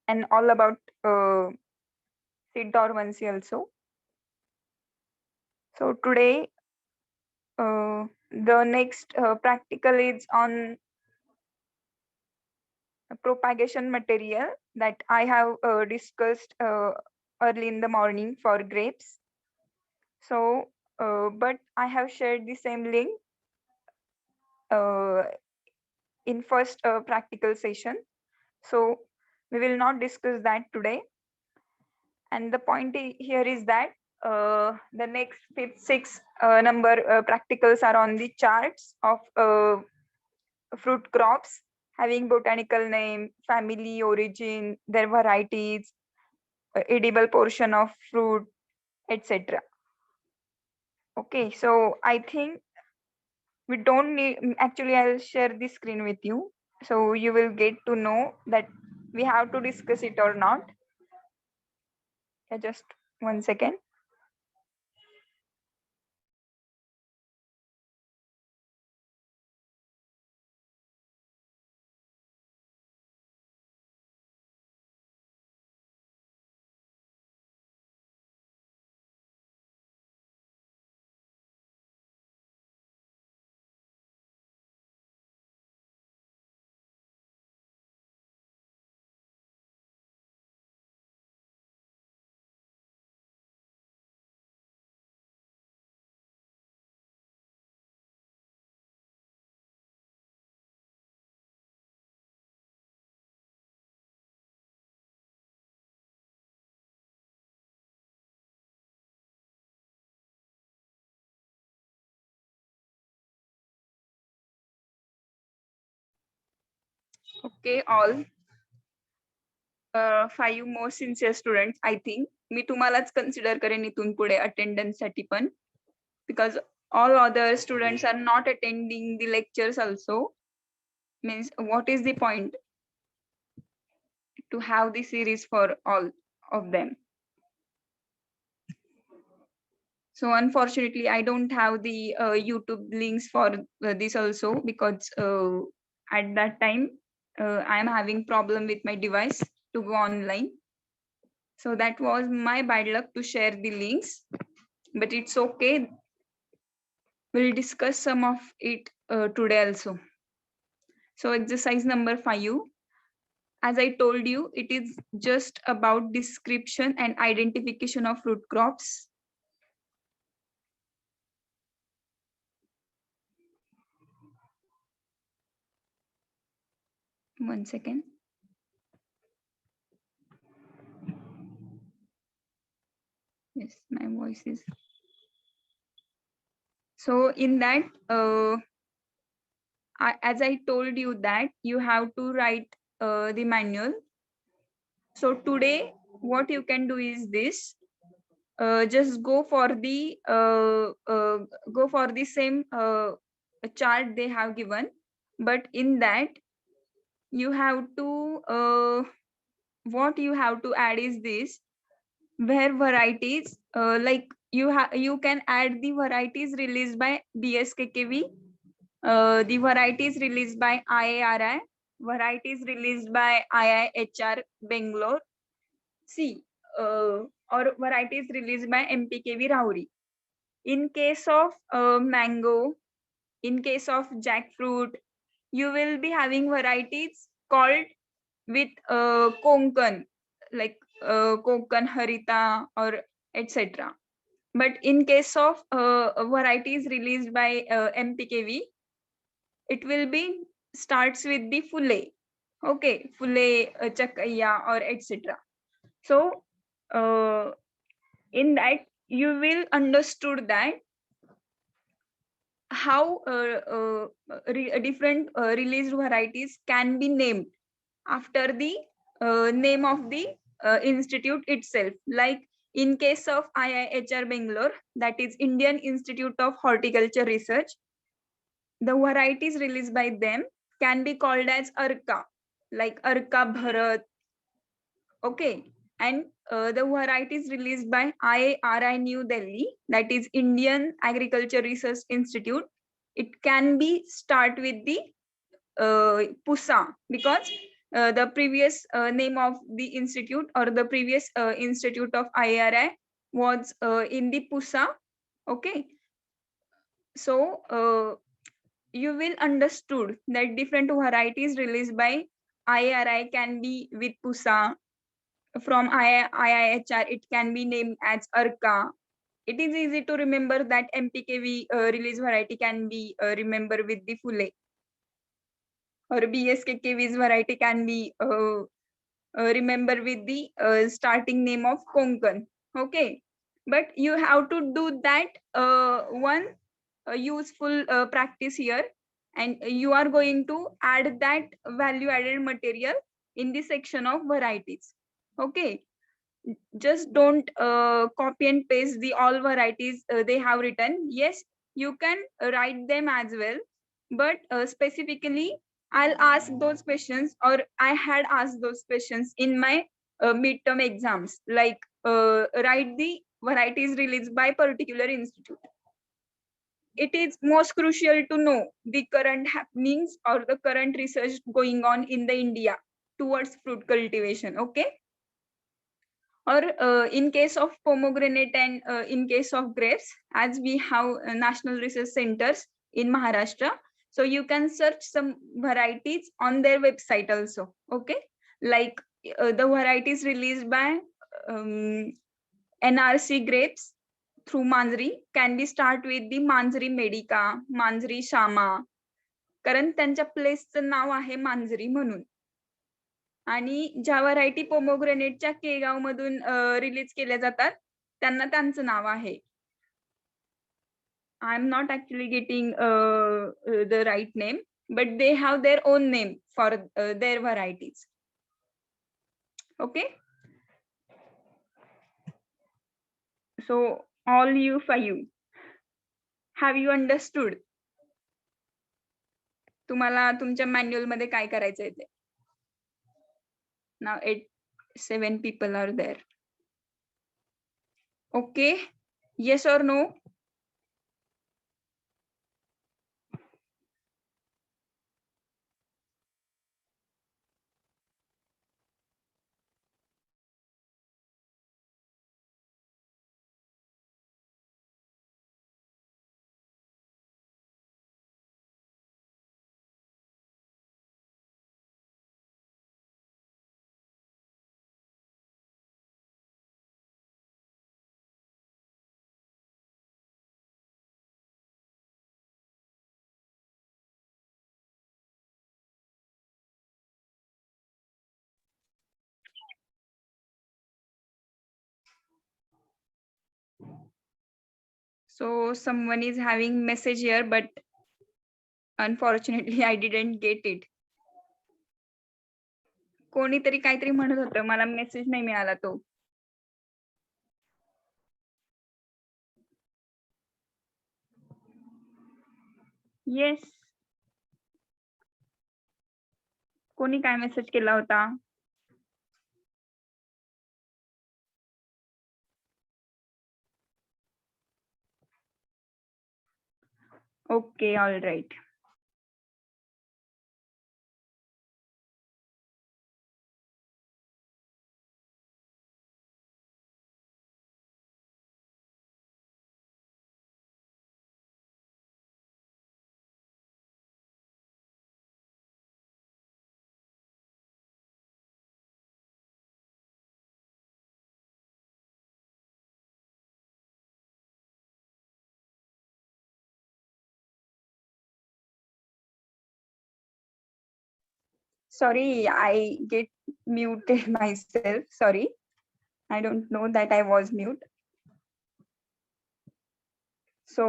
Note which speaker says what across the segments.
Speaker 1: and all about seed dormancy also. So today, the next practical is on propagation material that I have discussed early in the morning for grapes. So, but I have shared the same link uh, in first practical session. So we will not discuss that today. And the point here is that the next fifth, sixth number practicals are on the charts of fruit crops having botanical name, family origin, their varieties, edible portion of fruit, etc. Okay, so I think we don't need, actually I'll share the screen with you. So you will get to know that we have to discuss it or not. Yeah, just 1 second. Okay, all 5 more sincere students, I think. मी तुम्हालाच consider करेन इथून पुढे attendance साठी पण, because all other students are not attending the lectures also. Means what is the point to have the series for all of them? So unfortunately, I don't have the YouTube links for this also, because at that time I am having problem with my device to go online. So that was my bad luck to share the links, but it's okay. We'll discuss some of it today also. So exercise number 5. As I told you, it is just about description and identification of fruit crops. 1 second. Yes, my voice is. So in that, as I told you that you have to write the manual. So today, what you can do is this. Just go for the same chart they have given, but in that you have to what you have to add is this, where varieties like you can add the varieties released by BSKKV, the varieties released by IARI, varieties released by IIHR Bangalore, C, or varieties released by MPKV Rauri. In case of mango, in case of jackfruit, you will be having varieties called with Konkan, like Konkan Harita or etc. But in case of varieties released by MPKV, it will be starts with the Fule. Okay, Fule, Chakaya or etc. So in that you will understood that how different released varieties can be named after the name of the institute itself. Like in case of IIHR Bangalore, that is Indian Institute of Horticulture Research, the varieties released by them can be called as Arka, like Arka Bharat. Okay. And the varieties released by IRI New Delhi, that is Indian Agriculture Research Institute, it can be start with the Pusa, because the previous name of the institute or the previous institute of IRI was in the Pusa. Okay, so you will understood that different varieties released by IRI can be with Pusa. From IIHR, it can be named as Arka. It is easy to remember that MPKV release variety can be remember with the Phule, or BSKKV's variety can be remember with the starting name of Konkan. Okay, but you have to do that one useful practice here, and you are going to add that value added material in the section of varieties. Okay, just don't copy and paste the all varieties they have written. Yes, you can write them as well, but specifically I'll ask those questions, or I had asked those questions in my midterm exams, like write the varieties released by particular institute. It is most crucial to know the current happenings or the current research going on in the India towards fruit cultivation. Okay, or in case of pomegranate and in case of grapes, as we have national research centers in Maharashtra, so you can search some varieties on their website also. Okay, like the varieties released by um, NRC grapes through Manjri can be start with the Manjri Medica, Manjri Shama, कारण त्यांच्या प्लेसचं नाव आहे मांजरी म्हणून. आणि ज्या variety पोमोग्रेनेटच्या Kegaon मधून release केल्या जातात त्यांना त्यांचं नाव आहे. I am not actually getting the right name, but they have their own name for their varieties. Okay, so all you five, have you understood? तुम्हाला तुमच्या मॅन्युअल मध्ये काय करायचंय ते? नाव 7 people are there. Okay, yes or no? So someone is having message here, but unfortunately I didn't get it. कोणीतरी काहीतरी म्हणत होतं, मला मेसेज नाही मिळाला तो. येस, कोणी काय मेसेज केला होता? Okay, all right. Sorry, I get muted myself. Sorry, I don't know that I was mute. So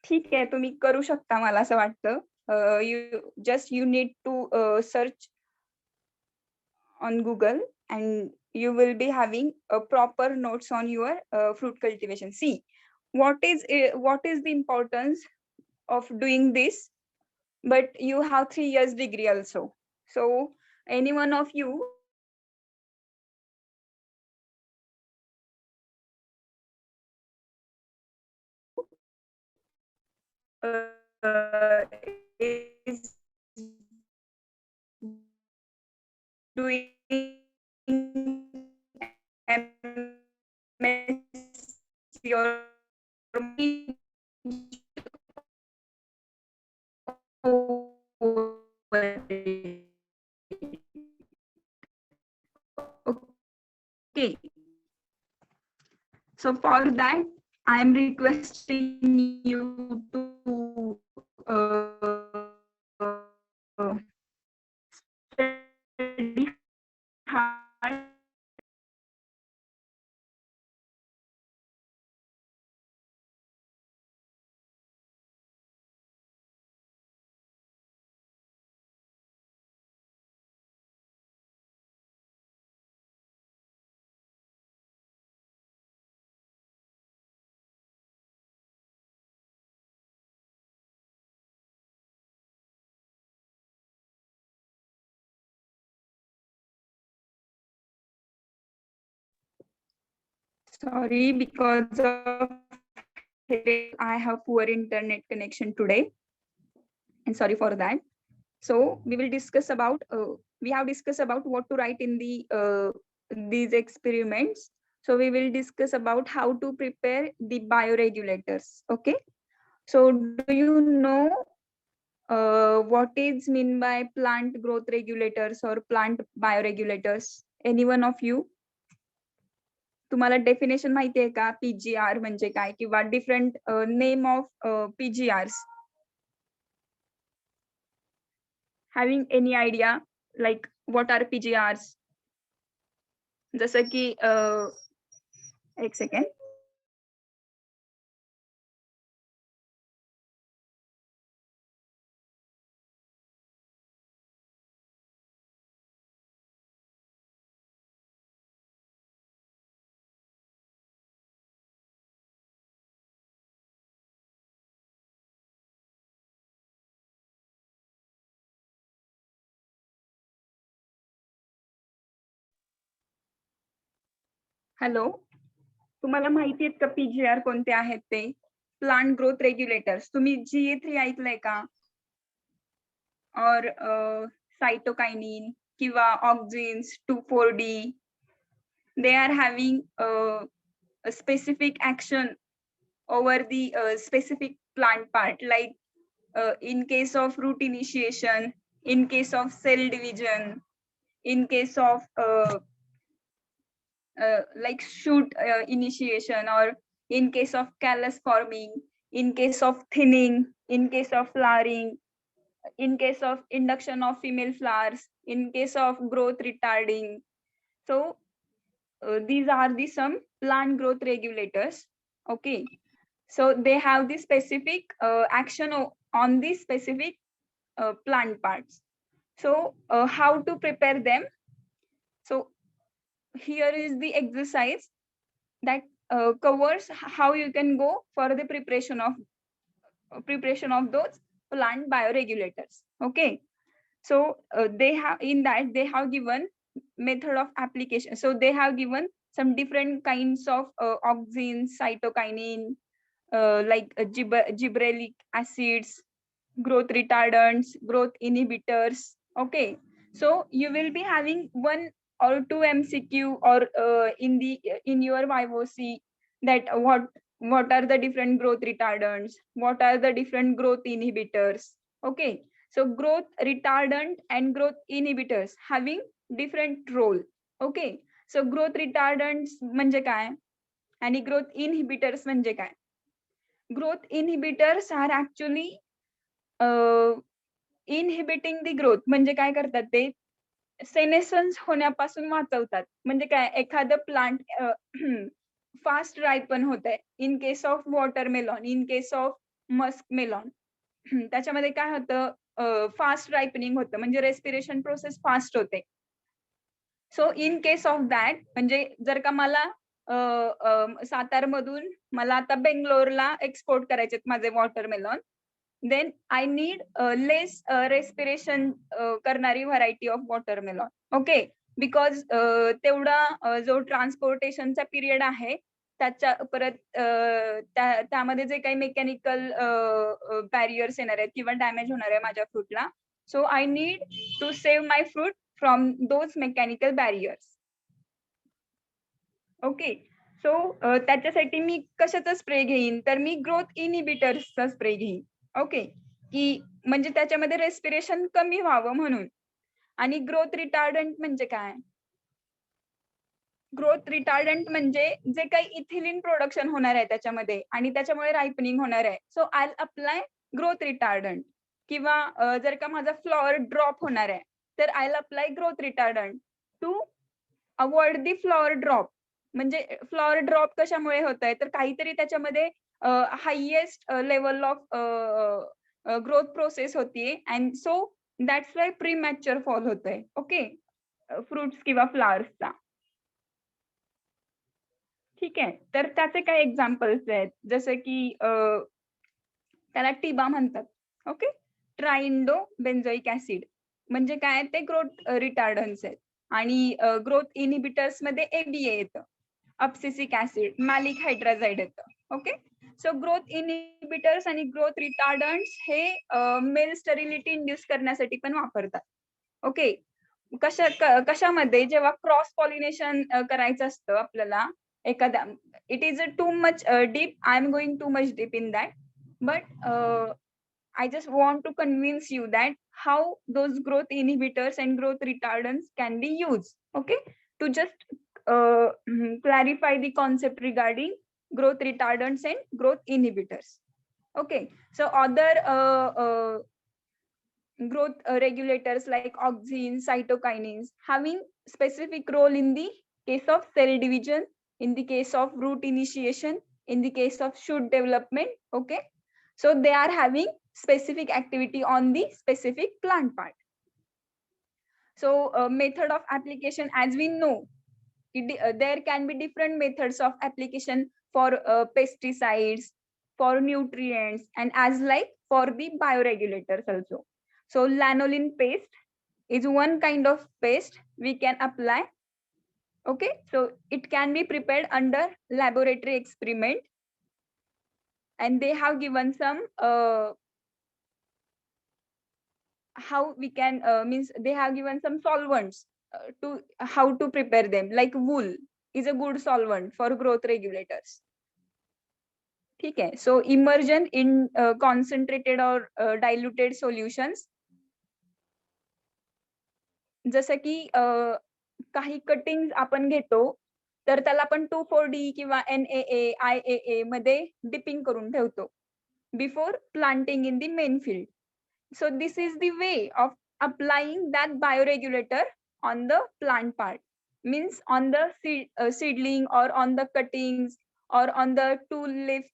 Speaker 1: ठीक आहे, तुम्ही करू शकता मला असं वाटतं. You need to search on Google, and you will be having a proper notes on your fruit cultivation. See, what is the importance of doing this? But you have 3 years degree also. So any one of you is doing MSc or okay. So for that, I am requesting you to study hard. Sorry, because of I have poor internet connection today, and sorry for that. So we will discuss about we have discussed about what to write in the these experiments. So we will discuss about how to prepare the bioregulators. Okay. So do you know what is mean by plant growth regulators or plant bioregulators? Any one of you? तुम्हाला definition माहिती आहे का PGR म्हणजे काय किंवा different name of PGRs having any idea like what are PGRs जसं की एक सेकंड हॅलो तुम्हाला माहिती आहेत का पीजीआर कोणते आहेत ते प्लांट ग्रोथ रेग्युलेटर्स तुम्ही GA3 ऐकलंय का और सायटोकायनिन किंवा ऑक्झिन्स 2,4-D they are having a specific action over the specific plant part like in case of root initiation, in case of cell division, in case of like shoot initiation, or in case of callus forming, in case of thinning, in case of flowering, in case of induction of female flowers, in case of growth retarding. So these are the some plant growth regulators. Okay, so they have the specific action on the specific plant parts. So how to prepare them? So here is the exercise that covers how you can go for the preparation of those plant bioregulators. Okay, so they have in that they have given method of application. So they have given some different kinds of auxins, cytokinin, like gibberellic acids, growth retardants, growth inhibitors. Okay, so you will be having one or two MCQ or in your YOC that what are the different growth retardants, what are the different growth inhibitors. Okay, so growth retardant and growth inhibitors having different role. Okay, so growth retardants म्हणजे काय आणि growth inhibitors म्हणजे काय? Growth inhibitors are actually inhibiting the growth म्हणजे काय करतात ते सेनेसन्स होण्यापासून वाचवतात म्हणजे काय एखादं प्लांट फास्ट रायपन होत आहे in case of watermelon in case of musk melon त्याच्यामध्ये काय होतं फास्ट रायपनिंग होतं म्हणजे रेस्पिरेशन प्रोसेस फास्ट होते सो इन केस ऑफ दॅट म्हणजे जर का मला सातारमधून मला आता बेंगलोरला एक्सपोर्ट करायचे माझे वॉटरमेलॉन then I need less respiration करणारी व्हरायटी ऑफ वॉटरमेलॉन ओके बिकॉज तेवढा जो ट्रान्सपोर्टेशनचा पिरियड आहे त्याच्या परत त्यामध्ये जे काही मेकॅनिकल बॅरियर्स येणार आहेत किंवा डॅमेज होणार आहे माझ्या फ्रूटला so I need to save my fruit from those mechanical barriers. Okay, so त्याच्यासाठी मी कशाचा स्प्रे घेईन, तर मी ग्रोथ इनिबिटर्सचा स्प्रे घेईन. ओके, की म्हणजे त्याच्यामध्ये रेस्पिरेशन कमी व्हावं म्हणून. आणि ग्रोथ रिटार्डंट म्हणजे काय? ग्रोथ रिटार्डंट म्हणजे जे काही इथिलीन प्रोडक्शन होणार आहे त्याच्यामध्ये आणि त्याच्यामुळे रायपनिंग होणार आहे. So I apply growth retardant. किंवा जर का माझा फ्लॉवर ड्रॉप होणार आहे, तर I apply growth retardant to avoid the flower drop. म्हणजे फ्लॉवर ड्रॉप कशामुळे होत आहे, तर काहीतरी त्याच्यामध्ये highest level of growth process होतीये and so that's why premature fall होत आहे. ओके, फ्रुट्स किंवा फ्लॉवर्सचा. ठीक आहे, तर त्याचे काही एक्झाम्पल्स आहेत, जसं की त्याला टिबा म्हणतात. ओके, ट्राइंडो बेन्झोइक ऍसिड म्हणजे काय, ते ग्रोथ रिटार्डन्स आहेत. आणि ग्रोथ इनिबिटर्स मध्ये एबीए येतं, अब्सिसिक ऍसिड, मॅलिक हायड्राझाइड येतं. ओके, सो ग्रोथ इनिबिटर्स आणि ग्रोथ रिटार्डंट्स हे मेल स्टरिलिटी इंड्यूस करण्यासाठी पण वापरतात. ओके, कशामध्ये, जेव्हा क्रॉस पॉलिनेशन करायचं असतं आपल्याला एखाद्या, it is too much deep, I am going too much deep in that, but I just want to convince you that how those growth inhibitors and growth retardants can be used. Okay, to just clarify the concept regarding growth retardants and growth inhibitors. Okay, so other growth regulators like auxins, cytokinins having specific role in the case of cell division, in the case of root initiation, in the case of shoot development. Okay, so they are having specific activity on the specific plant part. So method of application, as we know, there can be different methods of application for pesticides, for nutrients, and as like for the bioregulators also. So lanolin paste is one kind of paste we can apply. Okay, so it can be prepared under laboratory experiment, and they have given some how we can means they have given some solvents to how to prepare them, like wool is a good solvent for growth regulators. ठीक आहे, so immersion in concentrated or diluted solutions, जसं की काही cutting आपण घेतो, तर त्याला आपण 2,4-D किंवा NaA, IaA मध्ये डिपिंग करून ठेवतो before planting in the main field. So this is the way of applying that bioregulator on the plant part, means on the seedling or on the cuttings or on the tool leaf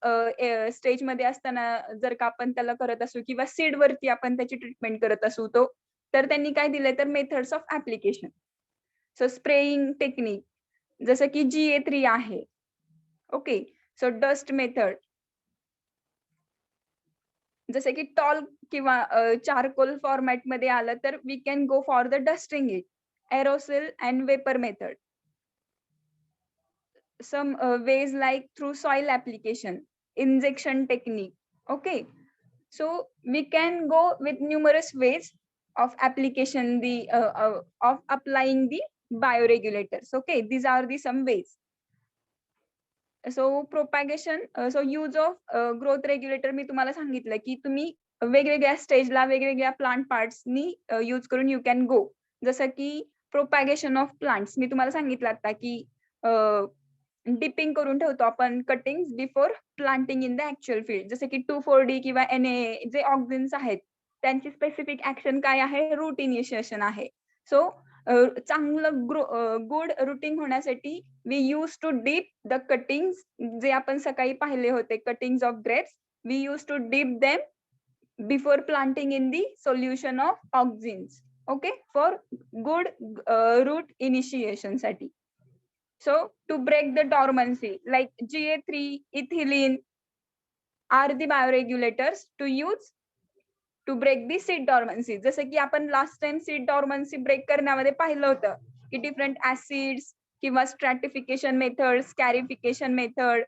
Speaker 1: stage मध्ये असताना जर का आपण त्याला करत असू किंवा seed वरती आपण त्याची ट्रीटमेंट करत असू, तो तर त्यांनी काय दिलंय, तर methods of application. So spraying technique जसं की GA3 आहे. ओके, सो डस्ट मेथड जसं की टॉल किंवा चारकोल फॉर्मॅट मध्ये आलं तर we can go for the dusting it, aerosol and vapour method. Some ways like through soil application, injection technique. Okay, so we can go with numerous ways of application, the of applying the bioregulators. Okay, these are the some ways. So propagation, so use of growth regulator मी तुम्हाला सांगितलं की तुम्ही वेगवेगळ्या स्टेजला वेगवेगळ्या plant पार्ट्सनी use करून यू कॅन गो. जसं की प्रोपॅगेशन ऑफ प्लांट्स मी तुम्हाला सांगितलं आता की डिपिंग करून ठेवतो आपण cutting before planting in the actual field. जसं की 2,4-D किंवा NaA जे ऑक्झिन्स आहेत त्यांची स्पेसिफिक ऍक्शन काय आहे, रूट इनिशिएशन आहे. सो चांगलं गुड रुटिंग होण्यासाठी we use to dip the cuttings, जे आपण सकाळी पाहिले होते cuttings of grapes, we use to dip them before planting in the solution of auxins. Okay, for good root initiation साठी. So to break the dormancy like GA3, ethylene are the bioregulators to use to break the seed dormancy. जसं की आपण last time seed dormancy break करण्यामध्ये पाहिलं होतं की different acids किंवा stratification method, scarification method.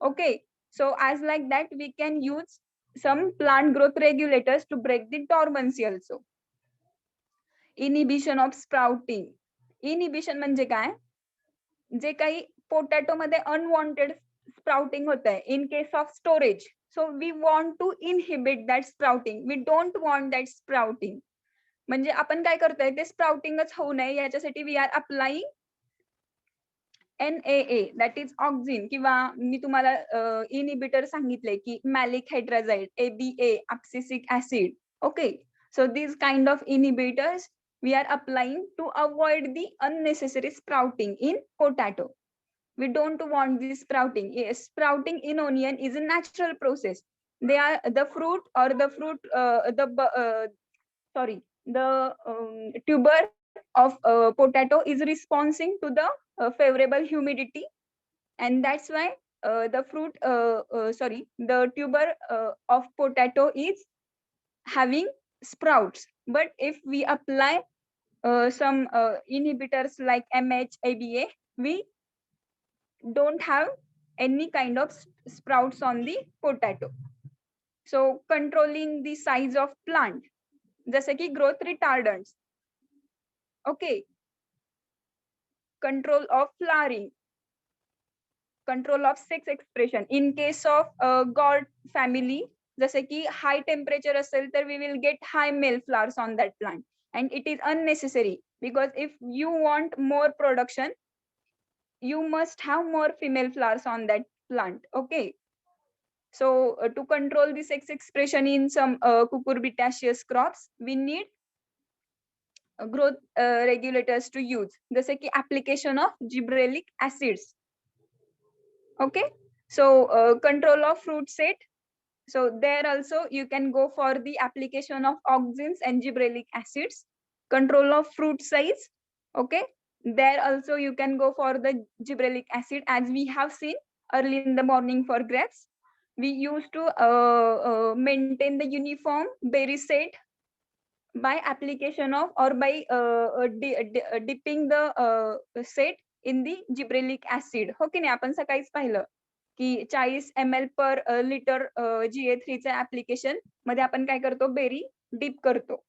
Speaker 1: Okay, so as like that we can use some plant growth regulators to break the dormancy also. Inhibition of sprouting. Inhibition म्हणजे काय, जे काही potato मध्ये unwanted sprouting होत आहे in case of storage, so we want to inhibit that sprouting, we don't want that sprouting. म्हणजे आपण काय करतोय, ते स्प्राउटिंगच होऊ नये याच्यासाठी we are applying NAA, that is auxin, किंवा मी तुम्हाला इनिबिटर सांगितले की maleic hydrazide, ABA, abscisic acid. Okay, so these kind of inhibitors we are applying to avoid the unnecessary sprouting in potato. We don't want this sprouting. Yes, sprouting in onion is a natural process. They are the fruit or the fruit the tuber of potato is responding to the favorable humidity, and that's why the tuber of potato is having sprouts. But if we apply some inhibitors like MH, ABA, we don't have any kind of sprouts on the potato. So controlling the size of plant, जसे की growth retardants. Okay, control of flowering, control of sex expression. In case of gourd family, जसे की high temperature असेल तर we will get high male flowers on that plant, and it is unnecessary, because if you want more production, you must have more female flowers on that plant. Okay, so to control the sex expression in some cucurbitaceous crops, we need growth regulators to use, जसे की application of gibberellic acids. Okay, so control of fruit set, so there also you can go for the application of auxins and gibberellic acids. Control of fruit size, okay, there also you can go for the gibberellic acid, as we have seen early in the morning for grapes. We used to maintain the uniform berry set by application of, or by dipping the set in the gibberellic acid. हो की नाही, आपण सकाळीच पाहिलं की 40 ml per litre GA3 चे application मध्ये आपण काय करतो, बेरी डिप करतो.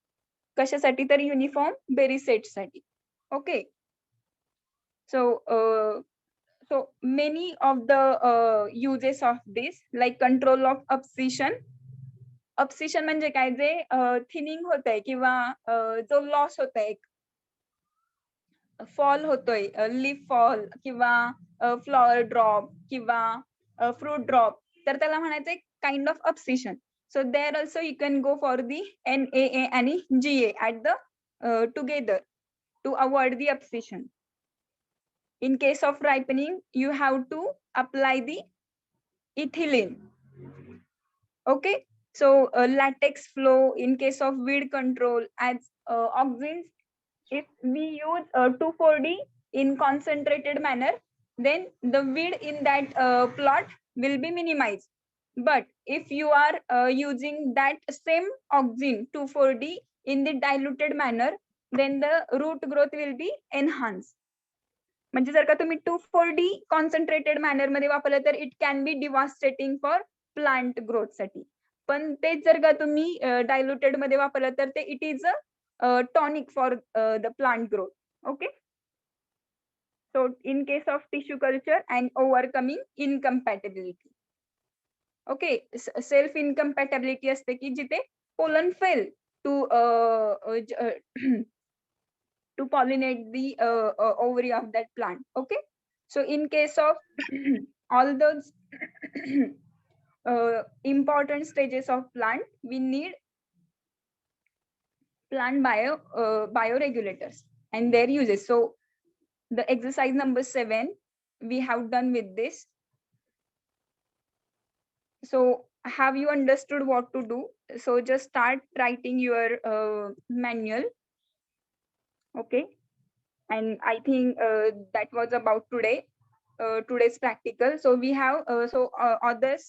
Speaker 1: कशासाठी, तर युनिफॉर्म बेरी सेट साठी. Okay, so many of the uses of this, like control of abscission. Abscission म्हणजे काय, जे थिनिंग होतंय किंवा जो लॉस होतोय, फॉल होतोय, लीफ फॉल किंवा फ्लॉवर ड्रॉप किंवा फ्रूट ड्रॉप, तर त्याला म्हणायचं kind of abscission. So there also you can go for the NAA आणि GA at the together to avoid the abscission. In case of ripening, you have to apply the ethylene. Okay, so latex flow in case of weed control, as auxins, if we use 2,4-D in concentrated manner, then the weed in that plot will be minimized. But if you are using that same auxin 2,4-D in the diluted manner, then the root growth will be enhanced. म्हणजे जर का तुम्ही 2,4-D concentrated manner मध्ये वापरलं तर it can be devastating for plant growth साठी. पण तेच जर का तुम्ही डायल्युटेड मध्ये वापरलं तर ते it is a tonic for the plant growth. Okay, so in case of tissue culture and overcoming incompatibility. Okay, self incompatibility असते की जिथे pollen fail to to pollinate the ovary of that plant. Okay, so in case of all those important stages of plant, we need plant bioregulators and their uses. So the exercise number 7 we have done with this. So have you understood what to do? So just start writing your manual. Okay, and I think that was about today's practical. So we have others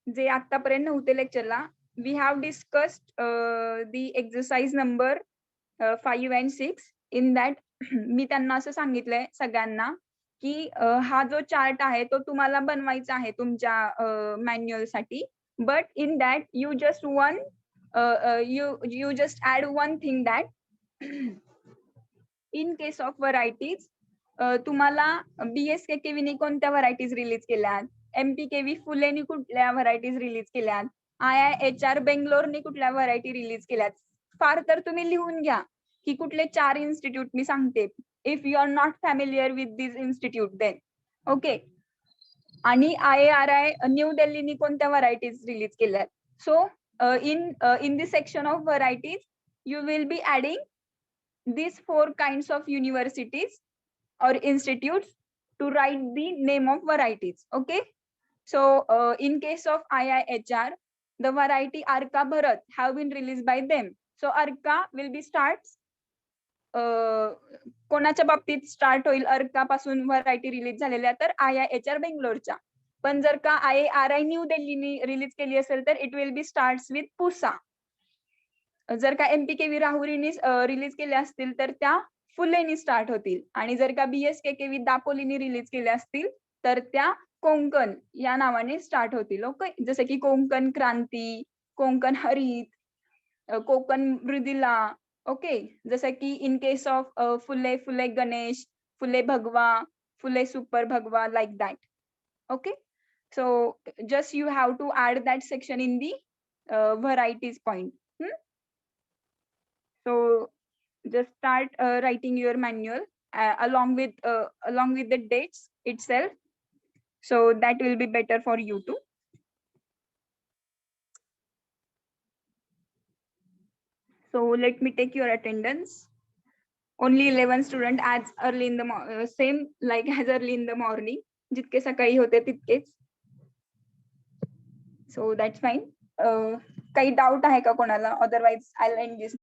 Speaker 1: जे आतापर्यंत नव्हते लेक्चरला, we have discussed the exercise number 5 and 6. in that मी त्यांना असं सांगितलंय सगळ्यांना की हा जो chart आहे तो तुम्हाला बनवायचा आहे तुमच्या मॅन्युअल साठी. But in that you just add one thing, that in case of varieties तुम्हाला BSKKV कोणत्या व्हरायटीज रिलीज केल्यात, MPKV फुलेनी कुठल्या व्हरायटीज रिलीज केल्यात, IIHR बेंगलोरनी कुठल्या व्हरायटी रिलीज केल्यात. फार तर तुम्ही लिहून घ्या की कुठले 4 इन्स्टिट्यूट मी सांगते. If you are not familiar with this institute then okay. आणि IARI न्यू दिल्लीनी कोणत्या व्हरायटीज रिलीज केल्यात. सो in this section of varieties you will be adding these 4 kinds of universities or institutes to write the name of varieties. Okay. So in case of IIHR, the variety Arka Bharat have been released by them. So Arka will be starts कोणाच्या बाबतीत start होईल अर्का पासून variety release झालेल्या, तर IIHR बेंगलोरच्या. पण जर का IARI New दिल्लीनी release केली असेल तर it will be starts with Pusa. जर का MPKV राहुरीनी रिलीज केल्या असतील तर त्या फुलेनी स्टार्ट होतील. आणि जर का BSKKV दापोलीनी रिलीज केल्या असतील तर त्या कोंकण या नावाने स्टार्ट होतील. ओके. जसं की कोंकण क्रांती, कोंकण हरित, कोकण मृदुला. ओके. जसं की इन केस ऑफ फुले, फुले गणेश, फुले भगवा, फुले सुपर भगवा, like that. Okay. So just you have to add that section in the varieties point. So just start writing your manual along with the dates itself. So that will be better for you too. So let me take your attendance. Only 11 students as early in the same like as early in the morning. जितके सकाळी होते तितकेच. So that's fine. काही doubt आहे का कोणाला? Otherwise I'll end this.